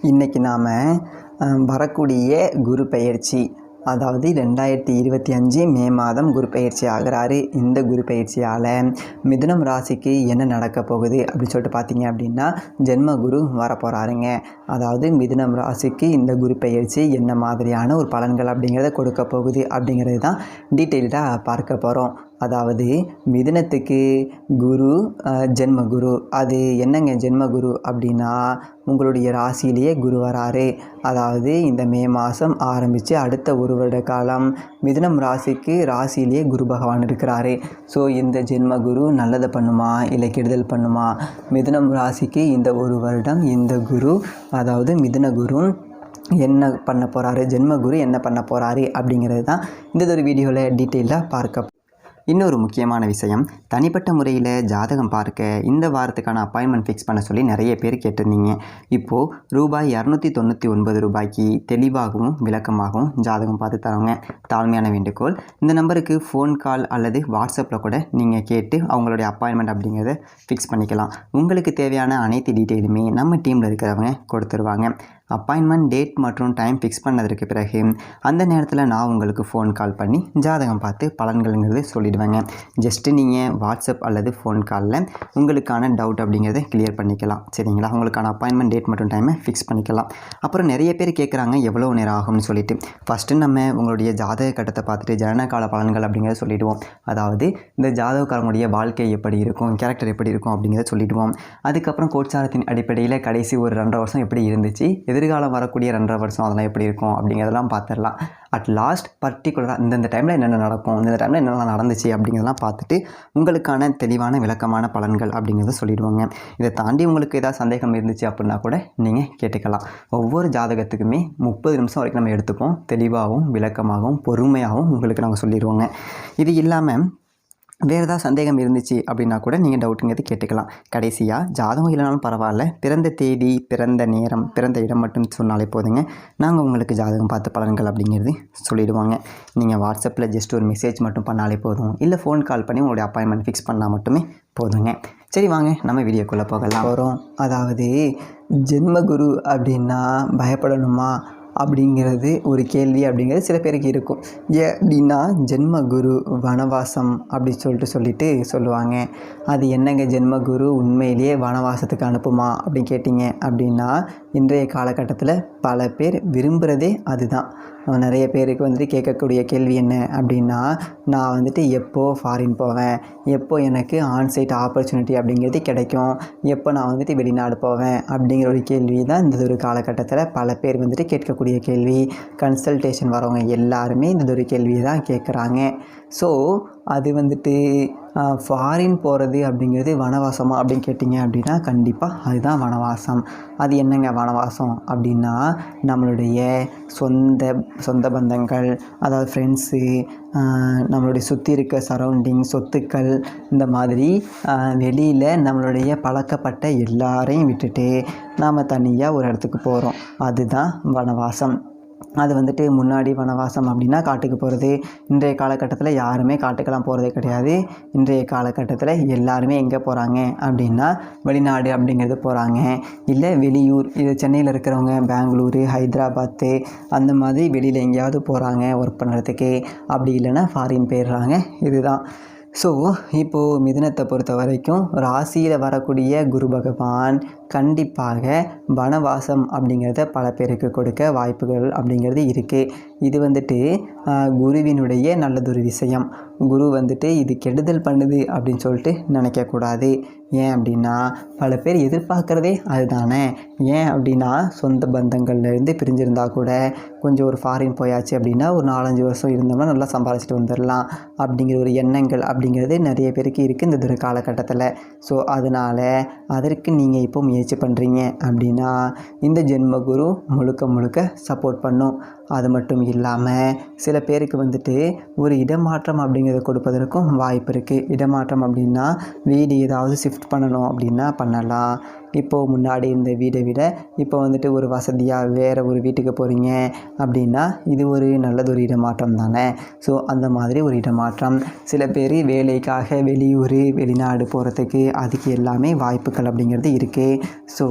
இன்றைக்கி நாம் வரக்கூடிய குரு பெயர்ச்சி, அதாவது 2025 மே மாதம் குரு பெயர்ச்சி ஆகிறாரு. இந்த குரு பெயர்ச்சியால் மிதுனம் ராசிக்கு என்ன நடக்க போகுது அப்படின்னு சொல்லிட்டு பார்த்தீங்க அப்படின்னா, ஜென்ம குரு வரப்போகிறாருங்க. அதாவது மிதுனம் ராசிக்கு இந்த குரு பெயர்ச்சி என்ன மாதிரியான ஒரு பலன்கள் அப்படிங்கிறத கொடுக்க போகுது அப்படிங்கிறது தான் டீட்டெயில்டாக பார்க்க போகிறோம். அதாவது மிதுனத்துக்கு குரு ஜென்ம குரு. அது என்னங்க ஜென்ம குரு அப்படின்னா, உங்களுடைய ராசியிலேயே குரு வராரு. அதாவது இந்த மே மாதம் ஆரம்பித்து அடுத்த ஒரு வருட காலம் மிதுனம் ராசிக்கு ராசியிலேயே குரு பகவான் இருக்கிறாரு. ஸோ இந்த ஜென்ம குரு நல்லதை பண்ணுமா இல்லை கெடுதல் பண்ணுமா? மிதுனம் ராசிக்கு இந்த ஒரு வருடம் இந்த குரு, அதாவது மிதுன குரு என்ன பண்ண போகிறாரு, ஜென்ம குரு என்ன பண்ண போகிறாரு அப்படிங்கிறது தான் இந்த ஒரு வீடியோவில் டீட்டெயிலாக பார்க்க. இன்னொரு முக்கியமான விஷயம், தனிப்பட்ட முறையில் ஜாதகம் பார்க்க இந்த வாரத்துக்கான அப்பாயின்மெண்ட் ஃபிக்ஸ் பண்ண சொல்லி நிறைய பேர் கேட்டிருந்தீங்க. இப்போது ரூபாய் 299 ரூபாய்க்கு தெளிவாகவும் விளக்கமாகவும் ஜாதகம் பார்த்து தரோங்க. தாழ்மையான வேண்டுகோள், இந்த நம்பருக்கு ஃபோன் கால் அல்லது வாட்ஸ்அப்பில் கூட நீங்கள் கேட்டு அவங்களுடைய அப்பாயின்மெண்ட் அப்படிங்கிறத ஃபிக்ஸ் பண்ணிக்கலாம். உங்களுக்கு தேவையான அனைத்து டீட்டெயிலுமே நம்ம டீமில் இருக்கிறவங்க கொடுத்துருவாங்க. அப்பாயின்மெண்ட் டேட் மற்றும் டைம் ஃபிக்ஸ் பண்ணதற்கு பிறகு அந்த நேரத்தில் நான் உங்களுக்கு ஃபோன் கால் பண்ணி ஜாதகம் பார்த்து பலன்கள்ங்கிறது சொல்லிடுவேங்க. ஜஸ்ட்டு நீங்கள் வாட்ஸ்அப் அல்லது ஃபோன் காலில் உங்களுக்கான டவுட் அப்படிங்கிறத கிளியர் பண்ணிக்கலாம். சரிங்களா? உங்களுக்கான அப்பாயின்மெண்ட் டேட் மற்றும் டைமை ஃபிக்ஸ் பண்ணிக்கலாம். அப்புறம் நிறைய பேர் கேட்குறாங்க எவ்வளோ நேரம் ஆகும்னு சொல்லிட்டு. ஃபஸ்ட்டு நம்ம உங்களுடைய ஜாதக கட்டத்தை பார்த்துட்டு ஜனனகால பலன்கள் அப்படிங்கிறத சொல்லிவிடுவோம். அதாவது இந்த ஜாதகக்காரங்களுடைய வாழ்க்கை எப்படி இருக்கும், கேரக்டர் எப்படி இருக்கும் அப்படிங்கிறத சொல்லிவிடுவோம். அதுக்கப்புறம் கோட்சாரத்தின் அடிப்படையில் கடைசி ஒரு 2.5 வருஷம் எப்படி இருந்துச்சு, எதிர்காலம் வரக்கூடிய 2.5 வருஷம் அதெல்லாம் எப்படி இருக்கும் அப்படிங்கிறதெல்லாம் பார்த்துடலாம். அட் லாஸ்ட் பர்டிகுலராக இந்தந்த டைமில் என்னென்ன நடக்கும், இந்த டைமில் என்னென்ன நடந்துச்சு அப்படிங்கிறதெல்லாம் பார்த்துட்டு உங்களுக்கான தெளிவான விளக்கமான பலன்கள் அப்படிங்கிறத சொல்லிடுவாங்க. இதை தாண்டி உங்களுக்கு ஏதாவது சந்தேகம் இருந்துச்சு அப்படின்னா கூட நீங்கள் கேட்டுக்கலாம். ஒவ்வொரு ஜாதகத்துக்குமே 30 நிமிஷம் வரைக்கும் நம்ம எடுத்துப்போம். தெளிவாகவும் விளக்கமாகவும் பொறுமையாகவும் உங்களுக்கு நாங்கள் சொல்லிடுவோங்க. இது இல்லாமல் வேறு ஏதாவது சந்தேகம் இருந்துச்சு அப்படின்னா கூட நீங்கள் டவுட்டுங்கிறது கேட்டுக்கலாம். கடைசியாக ஜாதகம் இல்லைனாலும் பரவாயில்ல, பிறந்த தேதி, பிறந்த நேரம், பிறந்த இடம் மட்டும் சொன்னாலே போதுங்க. நாங்கள் உங்களுக்கு ஜாதகம் பார்த்து பலன்கள் அப்படிங்கிறது சொல்லிவிடுவாங்க. நீங்கள் வாட்ஸ்அப்பில் ஜஸ்ட் ஒரு மெசேஜ் மட்டும் பண்ணாலே போதும், இல்லை ஃபோன் கால் பண்ணி உங்களுடைய அப்பாயின்மெண்ட் ஃபிக்ஸ் பண்ணால் மட்டுமே போதுங்க. சரி, வாங்க நம்ம வீடியோக்குள்ளே போகலாம். அதாவது ஜென்மகுரு அப்படின்னா பயப்படணுமா அப்படிங்கிறது ஒரு கேள்வி அப்படிங்கிறது சில பேருக்கு இருக்கும். அப்படின்னா ஜென்மகுரு வனவாசம் அப்படி சொல்லிட்டு சொல்லுவாங்க. அது என்னங்க ஜென்மகுரு உண்மையிலேயே வனவாசத்துக்கு அனுப்புமா அப்படின்னு கேட்டிங்க அப்படின்னா, இன்றைய காலகட்டத்தில் பல பேர் விரும்புகிறதே அதுதான். நிறைய பேருக்கு கேட்கக்கூடிய கேள்வி என்ன அப்படின்னா, நான் எப்போ ஃபாரின் போவேன், எப்போ எனக்கு ஆன்சைட் ஆப்பர்ச்சுனிட்டி அப்படிங்கிறது கிடைக்கும், எப்போ நான் வெளிநாடு போவேன் அப்படிங்கிற ஒரு கேள்வி தான் இந்த ஒரு காலகட்டத்தில் பல பேர் கேட்கக்கூடிய கேள்வி. கன்சல்டேஷன் வரவங்க எல்லாருமே இந்த ஒரு கேள்வியை தான் கேட்குறாங்க. ஸோ அது ஃபாரின் போகிறது அப்படிங்கிறது வனவாசமா அப்படின்னு கேட்டிங்க அப்படின்னா, கண்டிப்பாக அதுதான் வனவாசம். அது என்னங்க வனவாசம் அப்படின்னா, நம்மளுடைய சொந்த பந்தங்கள், அதாவது ஃப்ரெண்ட்ஸு, நம்மளுடைய சுற்றி இருக்க சரௌண்டிங், சொத்துக்கள், இந்த மாதிரி வெளியில் நம்மளுடைய பழக்கப்பட்ட எல்லாரையும் விட்டுட்டு நாம் தனியாக ஒரு இடத்துக்கு போகிறோம். அதுதான் வனவாசம். அது முன்னாடி வனவாசம் அப்படின்னா காட்டுக்கு போகிறது. இன்றைய காலகட்டத்தில் யாருமே காட்டுக்கெல்லாம் போகிறதே கிடையாது. இன்றைய காலகட்டத்தில் எல்லாருமே எங்கே போகிறாங்க அப்படின்னா வெளிநாடு அப்படிங்கிறது போகிறாங்க. இல்லை வெளியூர், இது சென்னையில் இருக்கிறவங்க பெங்களூரு, ஹைதராபாத்து அந்த மாதிரி வெளியில் எங்கேயாவது போகிறாங்க ஒர்க் பண்ணுறதுக்கு. அப்படி இல்லைன்னா ஃபாரின் போயிடுறாங்க. இதுதான். ஸோ இப்போது மிதுனத்தை பொறுத்த வரைக்கும் ராசியில் வரக்கூடிய குரு பகவான் கண்டிப்பாக வனவாசம் அப்படிங்கிறத பல பேருக்கு கொடுக்க வாய்ப்புகள் அப்படிங்கிறது இருக்குது. இது குருவினுடைய நல்லதொரு விஷயம். குரு இது கெடுதல் பண்ணுது அப்படின்னு சொல்லிட்டு நினைக்கக்கூடாது. ஏன் அப்படின்னா, பல பேர் எதிர்பார்க்குறதே அதுதானே. ஏன் அப்படின்னா, சொந்த பந்தங்கள்லேருந்து பிரிஞ்சிருந்தால் கூட கொஞ்சம் ஒரு ஃபாரின் போயாச்சு அப்படின்னா ஒரு 4-5 வருஷம் இருந்தோம்னா நல்லா சம்பாதிச்சிட்டு வந்துடலாம் அப்படிங்கிற ஒரு எண்ணங்கள் அப்படிங்கிறது நிறைய பேருக்கு இருக்குது இந்த ஒரு காலகட்டத்தில். ஸோ அதனால் அதற்கு நீங்கள் இப்போ முயற்சி பண்ணுறீங்க அப்படின்னா இந்த ஜென்மகுரு முழுக்க சப்போர்ட் பண்ணும். அது மட்டும் இல்லாமல் சில பேருக்கு ஒரு இடமாற்றம் அப்படிங்கிறத கொடுப்பதற்கும் வாய்ப்பு இருக்குது. இடமாற்றம் அப்படின்னா வீடு ஏதாவது ஷிஃப்ட் ஷிஃப்ட் பண்ணணும் அப்படின்னா பண்ணலாம். இப்போது முன்னாடி இருந்த வீடை விட இப்போ வந்துட்டு ஒரு வசதியாக வேறு ஒரு வீட்டுக்கு போகிறீங்க அப்படின்னா இது ஒரு நல்லதொரு இடமாற்றம் தானே. ஸோ அந்த மாதிரி ஒரு இடமாற்றம். சில பேர் வேலைக்காக வெளியூர் வெளிநாடு போகிறதுக்கு அதுக்கு எல்லாமே வாய்ப்புகள் அப்படிங்கிறது இருக்குது. ஸோ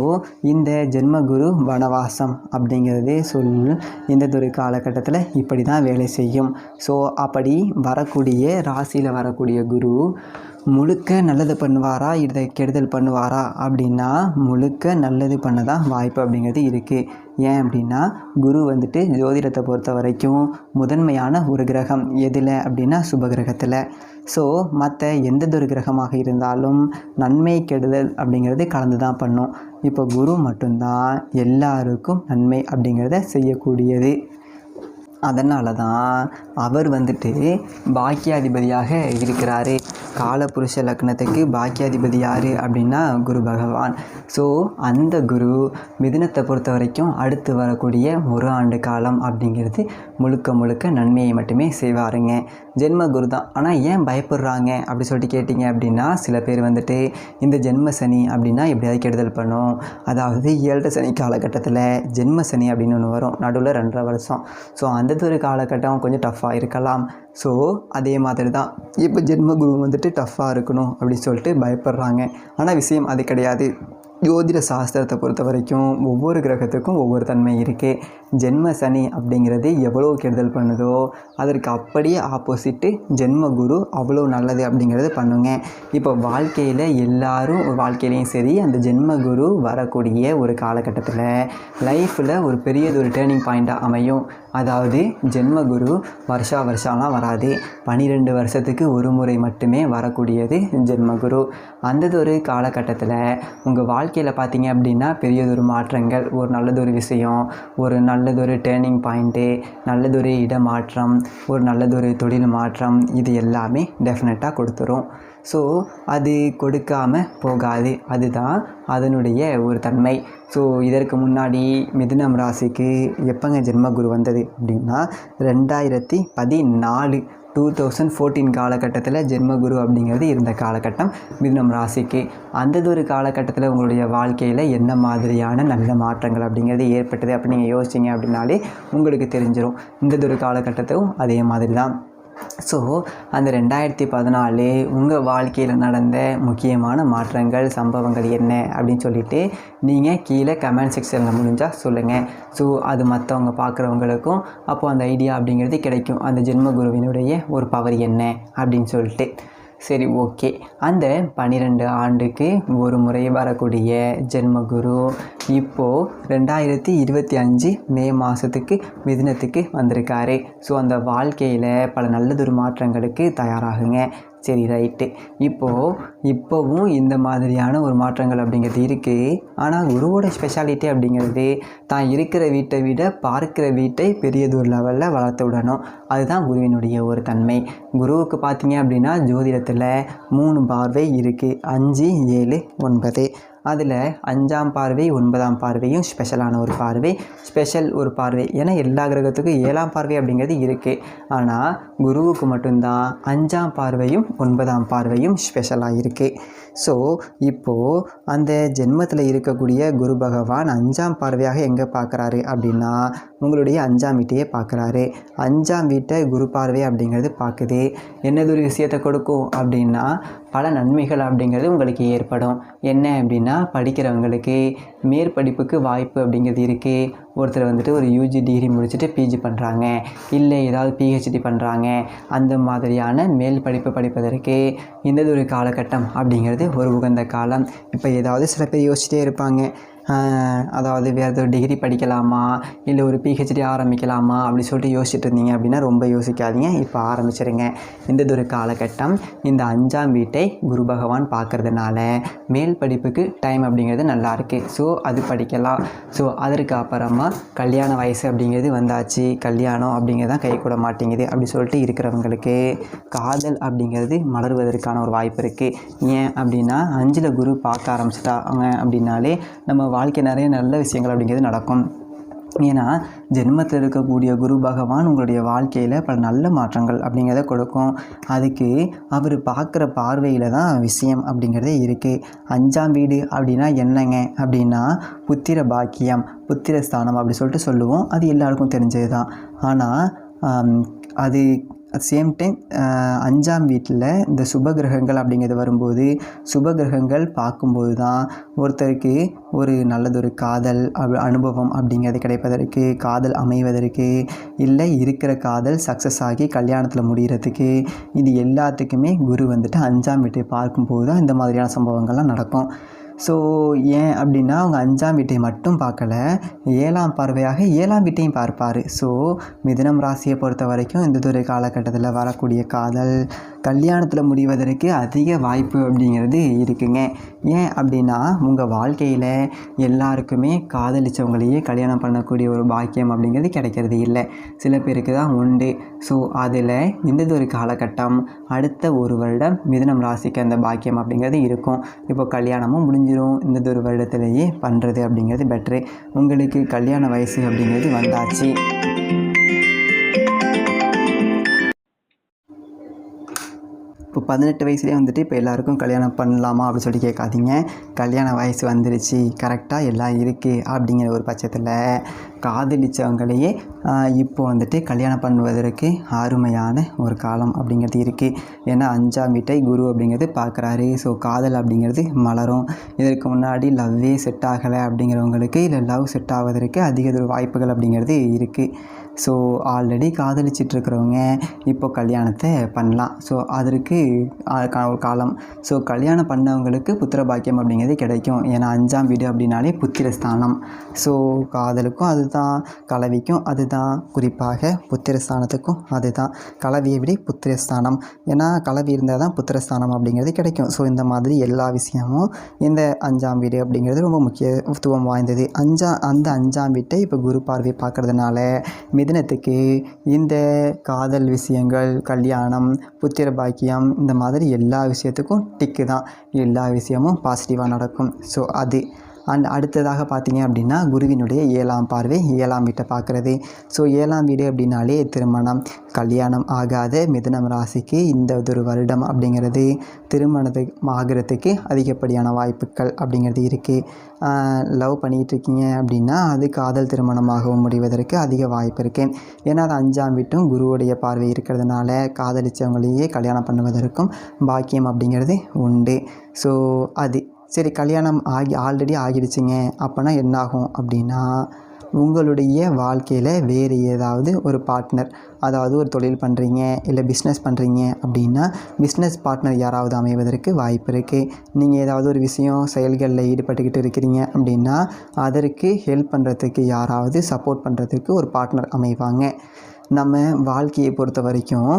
இந்த ஜென்மகுரு வனவாசம் அப்படிங்கிறது இந்த ஒரு காலகட்டத்தில் இப்படி தான் வேலை செய்யும். ஸோ அப்படி வரக்கூடிய ராசியில் வரக்கூடிய குரு முழுக்க நல்லது பண்ணுவாரா இதை கெடுதல் பண்ணுவாரா அப்படின்னா முழுக்க நல்லது பண்ண தான் வாய்ப்பு அப்படிங்கிறது இருக்குது. ஏன் அப்படின்னா குரு வந்துட்டு ஜோதிடத்தை பொறுத்த வரைக்கும் முதன்மையான ஒரு கிரகம் எதில் அப்படின்னா சுபகிரகத்தில். ஸோ மற்ற எந்ததொரு கிரகமாக இருந்தாலும் நன்மை கெடுதல் அப்படிங்கிறது கலந்து தான் பண்ணும். இப்போ குரு மட்டும்தான் எல்லாருக்கும் நன்மை அப்படிங்கிறத செய்யக்கூடியது. அதனால தான் அவர் வந்துட்டு பாக்கியாதிபதியாக இருக்கிறாரு. காலபுருஷ லக்னத்துக்கு பாக்கியாதிபதி யார் அப்படின்னா குரு பகவான். ஸோ அந்த குரு மிதுனத்தை பொறுத்த வரைக்கும் அடுத்து வரக்கூடிய ஒரு ஆண்டு காலம் அப்படிங்கிறது முழுக்க நன்மையை மட்டுமே செய்வாருங்க. ஜென்ம குரு தான். ஆனால் ஏன் பயப்படுறாங்க அப்படி சொல்லிட்டு கேட்டிங்க அப்படின்னா சில பேர் வந்துட்டு இந்த ஜென்ம சனி அப்படின்னா எப்படியாவது கெடுதல் பண்ணும். அதாவது 7 சனி காலகட்டத்தில் ஜென்ம சனி அப்படின்னு ஒன்று வரும் நடுவில் 2.5 வருஷம். ஸோ அந்த ஒரு காலகட்டம் கொஞ்சம் டஃப்பாக இருக்கலாம். ஸோ அதே மாதிரி தான் இப்போ ஜென்மகுரு வந்துட்டு டஃப்பாக இருக்கணும் அப்படின்னு சொல்லிட்டு பயப்படுறாங்க. ஆனால் விஷயம் அது கிடையாது. ஜோதிட சாஸ்திரத்தை பொறுத்த வரைக்கும் ஒவ்வொரு கிரகத்துக்கும் ஒவ்வொரு தன்மை இருக்குது. ஜென்ம சனி அப்படிங்கிறது எவ்வளோ கெடுதல் பண்ணுதோ அதற்கு அப்படியே ஆப்போசிட்டு ஜென்ம குரு அவ்வளோ நல்லது அப்படிங்கிறது பண்ணுங்க. இப்போ வாழ்க்கையிலையும் சரி அந்த ஜென்ம குரு வரக்கூடிய ஒரு காலகட்டத்தில் லைஃப்பில் ஒரு பெரியதொரு டேர்னிங் பாயிண்ட்டாக அமையும். அதாவது ஜென்ம குரு வருஷம்லாம் வராது. 12 வருஷத்துக்கு ஒரு முறை மட்டுமே வரக்கூடியது ஜென்மகுரு. அந்ததொரு காலகட்டத்தில் உங்கள் வாழ்க்கையில் பார்த்தீங்க அப்படின்னா பெரியதொரு மாற்றங்கள், ஒரு நல்லதொரு விஷயம், ஒரு நல்லதொரு டேர்னிங் பாயிண்ட்டு, நல்லதொரு இடமாற்றம், ஒரு நல்லதொரு தொழில் மாற்றம், இது எல்லாமே டெஃபினட்டாக கொடுத்துரும். ஸோ அது கொடுக்காமல் போகாது. அதுதான் அதனுடைய ஒரு தன்மை. ஸோ இதற்கு முன்னாடி மிதுனம் ராசிக்கு எப்போங்க ஜென்மகுரு வந்தது அப்படின்னா 2014 2014 காலகட்டத்தில் ஜென்மகுரு அப்படிங்கிறது இருந்த காலகட்டம் மிதுனம் ராசிக்கு. அந்ததொரு காலகட்டத்தில் உங்களுடைய வாழ்க்கையில் என்ன மாதிரியான நல்ல மாற்றங்கள் அப்படிங்கிறது ஏற்பட்டது அப்படி நீங்கள் யோசிச்சிங்க அப்படின்னாலே உங்களுக்கு தெரிஞ்சிடும். இந்ததொரு காலகட்டத்தும் அதே மாதிரி தான். ஸோ அந்த 2014 உங்கள் வாழ்க்கையில் நடந்த முக்கியமான மாற்றங்கள் சம்பவங்கள் என்ன அப்படின்னு சொல்லிவிட்டு நீங்கள் கீழே கமெண்ட் செக்ஷனில் முடிஞ்சால் சொல்லுங்கள். ஸோ அது மற்றவங்க பார்க்குறவங்களுக்கும் அப்போது அந்த ஐடியா அப்படிங்கிறது கிடைக்கும், அந்த ஜென்மகுருவினுடைய ஒரு பவர் என்ன அப்படின்னு சொல்லிட்டு. சரி, ஓகே. அந்த 12 ஆண்டுக்கு ஒரு முறை வரக்கூடிய ஜென்மகுரு இப்போது 2025 மே மாதத்துக்கு மிதுனத்துக்கு வந்திருக்காரு. ஸோ அந்த வாழ்க்கையில் பல நல்லதொரு மாற்றங்களுக்கு தயாராகுங்க. சரி, ரைட்டு. இப்போவும் இந்த மாதிரியான ஒரு மாற்றங்கள் அப்படிங்கிறது இருக்குது. ஆனால் குருவோட ஸ்பெஷாலிட்டி அப்படிங்கிறது தான் இருக்கிற வீட்டை விட பார்க்குற வீட்டை பெரியதொரு லெவலில் வளர்த்து விடணும். அதுதான் குருவினுடைய ஒரு தன்மை. குருவுக்கு பார்த்தீங்க அப்படின்னா ஜோதிடத்தில் 3 பார்வை இருக்குது, 5, 7, 9. அதில் 5ஆம் பார்வை 9ஆம் பார்வையும் ஸ்பெஷலான ஒரு பார்வை. ஏன்னா எல்லா கிரகத்துக்கும் 7ஆம் பார்வை அப்படிங்கிறது இருக்குது. ஆனால் குருவுக்கு மட்டும்தான் 5ஆம் பார்வையும் 9ஆம் பார்வையும் ஸ்பெஷலாக இருக்குது. ஸோ இப்போது அந்த ஜென்மத்தில் இருக்கக்கூடிய குரு பகவான் 5ஆம் பார்வையாக எங்கே பார்க்குறாரு அப்படின்னா உங்களுடைய 5ஆம் வீட்டையே பார்க்குறாரு. 5ஆம் வீட்டை குரு பார்வை அப்படிங்கிறது பார்க்குது. என்னதொரு விஷயத்தை கொடுக்கும் அப்படின்னா பல நன்மைகள் அப்படிங்கிறது உங்களுக்கு ஏற்படும். என்ன அப்படின்னா படிக்கிறவங்களுக்கு மேற்படிப்புக்கு வாய்ப்பு அப்படிங்கிறது இருக்குது. ஒருத்தர் வந்துட்டு ஒரு யூஜி டிகிரி முடிச்சுட்டு பிஜி பண்ணுறாங்க, இல்லை ஏதாவது பிஹெச்டி பண்ணுறாங்க. அந்த மாதிரியான மேல் படிப்பு படிப்பதற்கு இந்ததொரு காலகட்டம் அப்படிங்கிறது ஒரு உகந்த காலம். இப்போ ஏதாவது சில பேர் யோசிச்சுட்டே இருப்பாங்க, அதாவது வேறு ஏதோ டிகிரி படிக்கலாமா இல்லை ஒரு பிஹெச்டி ஆரம்பிக்கலாமா அப்படி சொல்லிட்டு யோசிச்சுட்டு இருந்தீங்க அப்படின்னா ரொம்ப யோசிக்காதீங்க, இப்போ ஆரம்பிச்சிருங்க. இந்ததொரு காலகட்டம் இந்த 5ஆம் வீட்டை குரு பகவான் பார்க்குறதுனால மேல் படிப்புக்கு டைம் அப்படிங்கிறது நல்லாயிருக்கு. ஸோ அது படிக்கலாம். ஸோ அதற்கு அப்புறமா கல்யாண வயசு அப்படிங்கிறது வந்தாச்சு, கல்யாணம் அப்படிங்கிறது தான் கை கூட மாட்டேங்குது அப்படி சொல்லிட்டு இருக்கிறவங்களுக்கு காதல் அப்படிங்கிறது மலர்வதற்கான ஒரு வாய்ப்பு இருக்குது. ஏன் அப்படின்னா 5ல் குரு பார்க்க ஆரம்பிச்சிட்டாங்க அப்படின்னாலே நம்ம வாழ்க்கை நிறைய நல்ல விஷயங்கள் அப்படிங்கிறது நடக்கும். ஏன்னா ஜென்மத்தில் இருக்கக்கூடிய குரு பகவான் உங்களுடைய வாழ்க்கையில் பல நல்ல மாற்றங்கள் அப்படிங்கிறத கொடுக்கும். அதுக்கு அவர் பார்க்குற பார்வையில் தான் விஷயம் அப்படிங்கிறதே இருக்குது. 5ஆம் வீடு அப்படின்னா என்னங்க அப்படின்னா புத்திர பாக்கியம், புத்திர ஸ்தானம் அப்படி சொல்லிட்டு சொல்லுவோம். அது எல்லாருக்கும் தெரிஞ்சது தான். ஆனால் அது சேம் டைம் 5ஆம் வீட்டில் இந்த சுபகிரகங்கள் அப்படிங்கிறது வரும்போது, சுபகிரகங்கள் பார்க்கும்போது தான் ஒருத்தருக்கு ஒரு நல்லதொரு காதல் அனுபவம் அப்படிங்கிறது கிடைப்பதற்கு, காதல் அமைவதற்கு, இல்லை இருக்கிற காதல் சக்ஸஸ் ஆகி கல்யாணத்தில் முடிகிறதுக்கு, இது எல்லாத்துக்குமே குரு வந்துட்டு 5ஆம் வீட்டை பார்க்கும்போது தான் இந்த மாதிரியான சம்பவங்கள்லாம் நடக்கும். ஸோ ஏன் அப்படின்னா அவங்க 5ஆம் வீட்டை மட்டும் பார்க்கல, 7ஆம் பார்வையாக 7ஆம் வீட்டையும் பார்ப்பார். ஸோ மிதுனம் ராசியை பொறுத்த வரைக்கும் இந்த ஒரு காலகட்டத்தில் வரக்கூடிய காதல் கல்யாணத்தில் முடிவதற்கு அதிக வாய்ப்பு அப்படிங்கிறது இருக்குங்க. ஏன் அப்படின்னா உங்கள் வாழ்க்கையில் எல்லாருக்குமே காதலிச்சவங்களையே கல்யாணம் பண்ணக்கூடிய ஒரு பாக்கியம் அப்படிங்கிறது கிடைக்கிறது இல்லை. சில பேருக்கு தான் உண்டு. ஸோ அதில் இந்த ஒரு காலகட்டம் அடுத்த ஒரு வருடம் மிதுனம் ராசிக்கு அந்த பாக்கியம் அப்படிங்கிறது இருக்கும். இப்போ கல்யாணமும் முடிஞ்சிடும். இந்த ஒரு வருடத்திலேயே பண்ணுறது அப்படிங்கிறது பெட்ரு. உங்களுக்கு கல்யாண வயசு அப்படிங்கிறது வந்தாச்சு. இப்போ 18 வயசுலேயே வந்துட்டு இப்போ எல்லாருக்கும் கல்யாணம் பண்ணலாமா அப்படின்னு சொல்லி கேட்காதீங்க. கல்யாண வயசு வந்துருச்சு, கரெக்டாக எல்லாம் இருக்குது அப்படிங்கிற ஒரு பட்சத்தில் காதலிச்சவங்களையே இப்போ வந்துட்டு கல்யாணம் பண்ணுவதற்கு அருமையான ஒரு காலம் அப்படிங்கிறது இருக்குது. ஏன்னா 5ஆம் வீட்டை குரு அப்படிங்கிறது பார்க்குறாரு. ஸோ காதல் அப்படிங்கிறது மலரும். இதற்கு முன்னாடி லவ்வே செட் ஆகலை அப்படிங்கிறவங்களுக்கு இல்லை லவ் செட் ஆவதற்கு அதிக ஒரு வாய்ப்புகள் அப்படிங்கிறது இருக்குது. ஸோ ஆல்ரெடி காதலிச்சிட்ருக்கிறவங்க இப்போ கல்யாணத்தை பண்ணலாம். ஸோ அதற்கு ஒரு காலம். ஸோ கல்யாணம் பண்ணவங்களுக்கு புத்திர பாக்கியம் அப்படிங்கிறது கிடைக்கும். ஏன்னா 5ஆம் வீடு அப்படின்னாலே புத்திரஸ்தானம். ஸோ காதலுக்கும் அதுதான், கலவிக்கும் அதுதான், குறிப்பாக புத்திரஸ்தானத்துக்கும் அதுதான். கலவியை விட புத்திரஸ்தானம், ஏன்னா கலவி இருந்தால் தான் புத்திரஸ்தானம் அப்படிங்கிறது கிடைக்கும். ஸோ இந்த மாதிரி எல்லா விஷயமும் இந்த 5ஆம் வீடு அப்படிங்கிறது ரொம்ப முக்கியத்துவம் வாய்ந்தது. அந்த 5ஆம் வீட்டை இப்போ குரு பார்வை பார்க்குறதுனால மிதுனத்துக்கு இந்த காதல் விஷயங்கள், கல்யாணம், புத்திர பாக்கியம், இந்த மாதிரி எல்லா விஷயத்துக்கும் டிக்கு தான். எல்லா விஷயமும் பாசிட்டிவாக நடக்கும். ஸோ அது அடுத்ததாக பார்த்தீங்க அப்படின்னா குருவினுடைய 7ஆம் பார்வை 7ஆம் வீட்டை பார்க்குறது. ஸோ 7ஆம் வீடு அப்படின்னாலே திருமணம், கல்யாணம் ஆகாத மிதுனம் ராசிக்கு இந்த ஒரு வருடம் அப்படிங்கிறது திருமணத்துக்கு ஆகிறதுக்கு அதிகப்படியான வாய்ப்புகள் அப்படிங்கிறது இருக்குது. லவ் பண்ணிகிட்ருக்கீங்க அப்படின்னா அது காதல் திருமணமாகவும் முடிவதற்கு அதிக வாய்ப்பு இருக்குது. ஏன்னா அது 5ஆம் வீட்டும் குருவுடைய பார்வை இருக்கிறதுனால காதலிச்சவங்களையே கல்யாணம் பண்ணுவதற்கும் பாக்கியம் அப்படிங்கிறது உண்டு. ஸோ அது சரி. கல்யாணம் ஆல்ரெடி ஆகிடுச்சிங்க அப்போனா என்னாகும் அப்படின்னா உங்களுடைய வாழ்க்கையில் வேறு ஏதாவது ஒரு பார்ட்னர், அதாவது ஒரு தொழில் பண்ணுறீங்க இல்லை பிஸ்னஸ் பண்ணுறீங்க அப்படின்னா பிஸ்னஸ் பார்ட்னர் யாராவது அமைவதற்கு வாய்ப்பு இருக்குது. நீங்கள் ஏதாவது ஒரு விஷயம் செயல்களில் ஈடுபட்டுக்கிட்டு இருக்கிறீங்க அப்படின்னா அதற்கு ஹெல்ப் பண்ணுறதுக்கு யாராவது சப்போர்ட் பண்ணுறதுக்கு ஒரு பார்ட்னர் அமைவாங்க. நம்ம வாழ்க்கையை பொறுத்த வரைக்கும்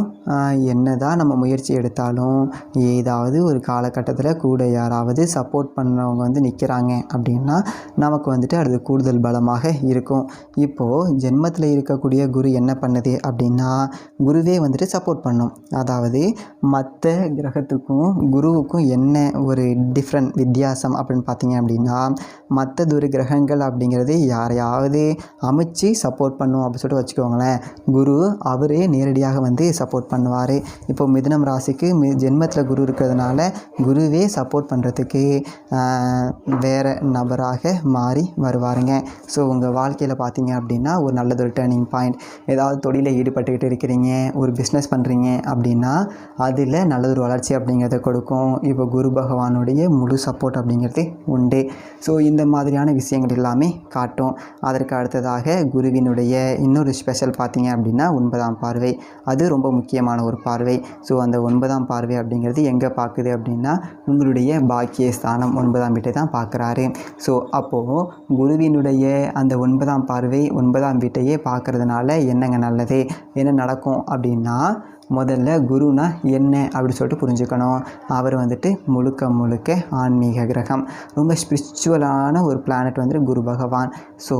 என்ன தான் நம்ம முயற்சி எடுத்தாலும் ஏதாவது ஒரு காலகட்டத்தில் கூட யாராவது சப்போர்ட் பண்ணுறவங்க வந்து நிற்கிறாங்க அப்படின்னா நமக்கு வந்துட்டு அது கூடுதல் பலமாக இருக்கும். இப்போது ஜென்மத்தில் இருக்கக்கூடிய குரு என்ன பண்ணுது அப்படின்னா குருவே வந்துட்டு சப்போர்ட் பண்ணும். அதாவது மற்ற கிரகத்துக்கும் குருவுக்கும் என்ன ஒரு டிஃப்ரெண்ட் வித்தியாசம் அப்படின்னு பார்த்தீங்க அப்படின்னா மற்றதொரு கிரகங்கள் அப்படிங்கிறது யாரையாவது அமைச்சு சப்போர்ட் பண்ணும் அப்படின்னு சொல்லிட்டு வச்சுக்கோங்களேன். குரு அவரே நேரடியாக வந்து சப்போர்ட் பண்ணுவார். இப்போ மிதுனம் ராசிக்கு ஜென்மத்தில் குரு இருக்கிறதுனால குருவே சப்போர்ட் பண்ணுறதுக்கு வேறு நபராக மாறி வருவாருங்க. ஸோ உங்கள் வாழ்க்கையில் பார்த்தீங்க அப்படின்னா ஒரு நல்லதொரு டேர்னிங் பாயிண்ட். ஏதாவது தொழிலில் ஈடுபட்டுக்கிட்டு இருக்கிறீங்க, ஒரு பிஸ்னஸ் பண்ணுறீங்க அப்படின்னா அதில் நல்லதொரு வளர்ச்சி அப்படிங்கிறத கொடுக்கும். இப்போ குரு பகவானுடைய முழு சப்போர்ட் அப்படிங்கிறது உண்டு. ஸோ இந்த மாதிரியான விஷயங்கள் எல்லாமே காட்டும். அதற்கு அடுத்ததாக குருவினுடைய இன்னொரு ஸ்பெஷல் பார்த்தீங்க அப்படின்னா 9ஆம் பார்வை. அது ரொம்ப முக்கியமான ஒரு பார்வை. ஸோ அந்த 9ஆம் பார்வை அப்படிங்கிறது எங்கே பார்க்குது அப்படின்னா உங்களுடைய பாக்கிய ஸ்தானம் 9ஆம் வீட்டை தான் பார்க்குறாரு. ஸோ அப்போது குருவினுடைய அந்த 9ஆம் பார்வை 9ஆம் வீட்டையே பார்க்குறதுனால என்னங்க நல்லது, என்ன நடக்கும் அப்படின்னா முதல்ல குருனா என்ன அப்படி சொல்லிட்டு புரிஞ்சுக்கணும். அவர் வந்துட்டு முழுக்க ஆன்மீக கிரகம், ரொம்ப ஸ்பிரிச்சுவலான ஒரு பிளானட் வந்துட்டு குரு பகவான். ஸோ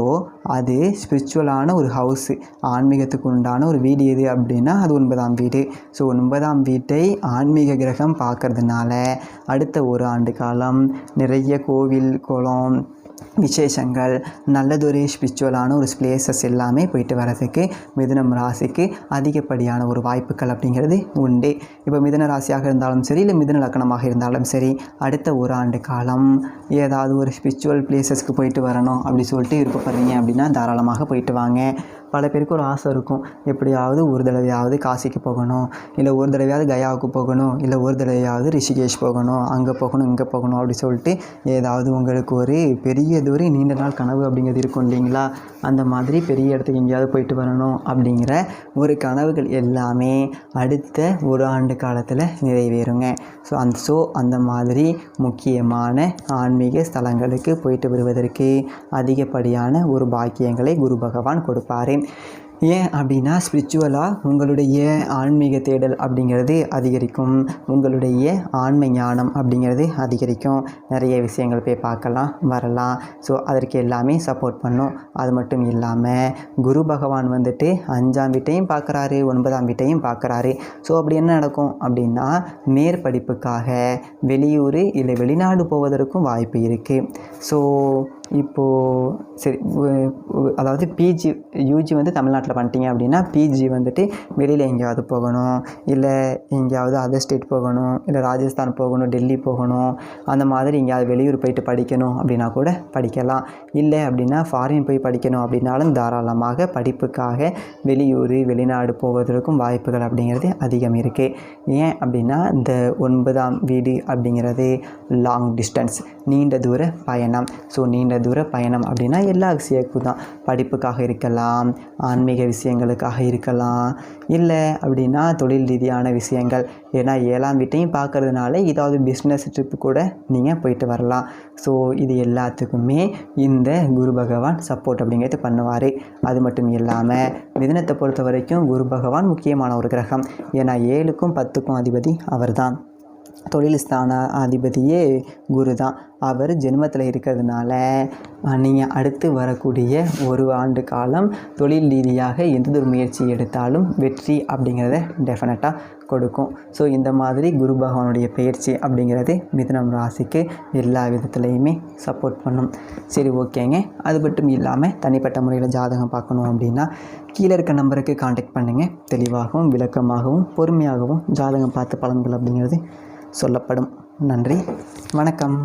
அது ஸ்பிரிச்சுவலான ஒரு ஹவுஸு, ஆன்மீகத்துக்கு உண்டான ஒரு வீடு எது அப்படின்னா அது 9ஆம் வீடு. ஸோ 9ஆம் வீட்டை ஆன்மீக கிரகம் பார்க்கறதுனால அடுத்த ஒரு ஆண்டு காலம் நிறைய கோவில், குளம், விசேஷங்கள், நல்லதொரு ஸ்பிரிச்சுவலான ஒரு பிளேசஸ் எல்லாமே போயிட்டு வரதுக்கு மிதுனம் ராசிக்கு அதிகப்படியான ஒரு வாய்ப்புகள் அப்படிங்கிறது உண்டு. இப்போ மிதுன ராசியாக இருந்தாலும் சரி, இல்லை மிதுன லக்னமாக இருந்தாலும் சரி, அடுத்த ஒரு ஆண்டு காலம் ஏதாவது ஒரு ஸ்பிரிச்சுவல் பிளேசஸ்க்கு போயிட்டு வரணும் அப்படி சொல்லிட்டு விருப்பப்படுறீங்க அப்படின்னா தாராளமாக போயிட்டு வாங்க. பல பேருக்கு ஒரு ஆசை இருக்கும், எப்படியாவது ஒரு தடவையாவது காசிக்கு போகணும், இல்லை ஒரு தடவையாவது கயாவுக்கு போகணும், இல்லை ஒரு தடவையாவது ரிஷிகேஷ் போகணும், அங்கே போகணும் இங்கே போகணும் அப்படி சொல்லிட்டு ஏதாவது உங்களுக்கு ஒரு பெரியதொரு நீண்ட நாள் கனவு அப்படிங்கிறது இருக்கும் இல்லைங்களா? அந்த மாதிரி பெரிய இடத்துக்கு எங்கேயாவது போயிட்டு வரணும் அப்படிங்கிற ஒரு கனவுகள் எல்லாமே அடுத்த ஒரு ஆண்டு காலத்தில் நிறைவேறுங்க. அந்த மாதிரி முக்கியமான ஆன்மீக ஸ்தலங்களுக்கு போயிட்டு வருவதற்கு அதிகப்படியான ஒரு பாக்கியங்களை குரு பகவான் கொடுப்பார். ஏன் அப்படின்னா ஸ்பிரிச்சுவலாக உங்களுடைய ஆன்மீக தேடல் அப்படிங்கிறது அதிகரிக்கும், உங்களுடைய ஆன்ம ஞானம் அப்படிங்கிறது அதிகரிக்கும், நிறைய விஷயங்கள் போய் பார்க்கலாம் வரலாம். ஸோ அதற்கு எல்லாமே சப்போர்ட் பண்ணும். அது மட்டும் இல்லாமல் குரு பகவான் வந்துட்டு 5ஆம் வீட்டையும் பார்க்குறாரு, 9ஆம் வீட்டையும் பார்க்குறாரு. ஸோ அப்படி என்ன நடக்கும் அப்படின்னா மேற்படிப்புக்காக வெளியூர் இல்லை வெளிநாடு போவதற்கும் வாய்ப்பு இருக்குது. ஸோ இப்போது சரி, அதாவது பிஜி யூஜி வந்து தமிழ்நாட்டில் பண்ணிட்டீங்க அப்படின்னா பிஜி வந்துட்டு வெளியில் எங்கேயாவது போகணும், இல்லை எங்கேயாவது அதர் ஸ்டேட் போகணும், இல்லை ராஜஸ்தான் போகணும், டெல்லி போகணும், அந்த மாதிரி எங்கேயாவது வெளியூர் போயிட்டு படிக்கணும் அப்படின்னா கூட படிக்கலாம். இல்லை அப்படின்னா ஃபாரின் போய் படிக்கணும் அப்படின்னாலும் தாராளமாக படிப்புக்காக வெளியூர் வெளிநாடு போவதற்கும் வாய்ப்புகள் அப்படிங்கிறது அதிகம் இருக்குது. ஏன் அப்படின்னா இந்த 9ஆம் வீடு அப்படிங்கிறது லாங் டிஸ்டன்ஸ், நீண்ட தூர பயணம். ஸோ நீண்ட தூர பயணம் அப்படின்னா எல்லா விஷயத்துக்கும் தான், படிப்புக்காக இருக்கலாம், ஆன்மீக விஷயங்களுக்காக இருக்கலாம், இல்லை அப்படின்னா தொழில் ரீதியான விஷயங்கள். ஏன்னா 7ஆம் வீட்டையும் பார்க்கறதுனால ஏதாவது பிஸ்னஸ் ட்ரிப்பு கூட நீங்கள் போயிட்டு வரலாம். ஸோ இது எல்லாத்துக்குமே இந்த குரு பகவான் சப்போர்ட் அப்படிங்கிறது பண்ணுவார். அது மட்டும் இல்லாமல் மிதுனத்தை பொறுத்த வரைக்கும் குரு பகவான் முக்கியமான ஒரு கிரகம். ஏன்னா 7க்கும் 10க்கும் அதிபதி அவர் தான். தொழில் ஸ்தான அதிபதியே குரு தான். அவர் ஜென்மத்தில் இருக்கிறதுனால நீங்கள் அடுத்து வரக்கூடிய ஒரு ஆண்டு காலம் தொழில் ரீதியாக எந்த ஒரு முயற்சி எடுத்தாலும் வெற்றி அப்படிங்கிறத டெஃபினட்டாக கொடுக்கும். ஸோ இந்த மாதிரி குரு பகவானுடைய பயிற்சி அப்படிங்கிறது மிதுனம் ராசிக்கு எல்லா விதத்துலேயுமே சப்போர்ட் பண்ணும். சரி, ஓகேங்க. அது மட்டும் இல்லாமல் தனிப்பட்ட முறையில் ஜாதகம் பார்க்கணும் அப்படின்னா கீழே இருக்க நம்பருக்கு காண்டாக்ட் பண்ணுங்கள். தெளிவாகவும் விளக்கமாகவும் பொறுமையாகவும் ஜாதகம் பார்த்து பலன்கள் அப்படிங்கிறது சொல்லப்படும். நன்றி, வணக்கம்.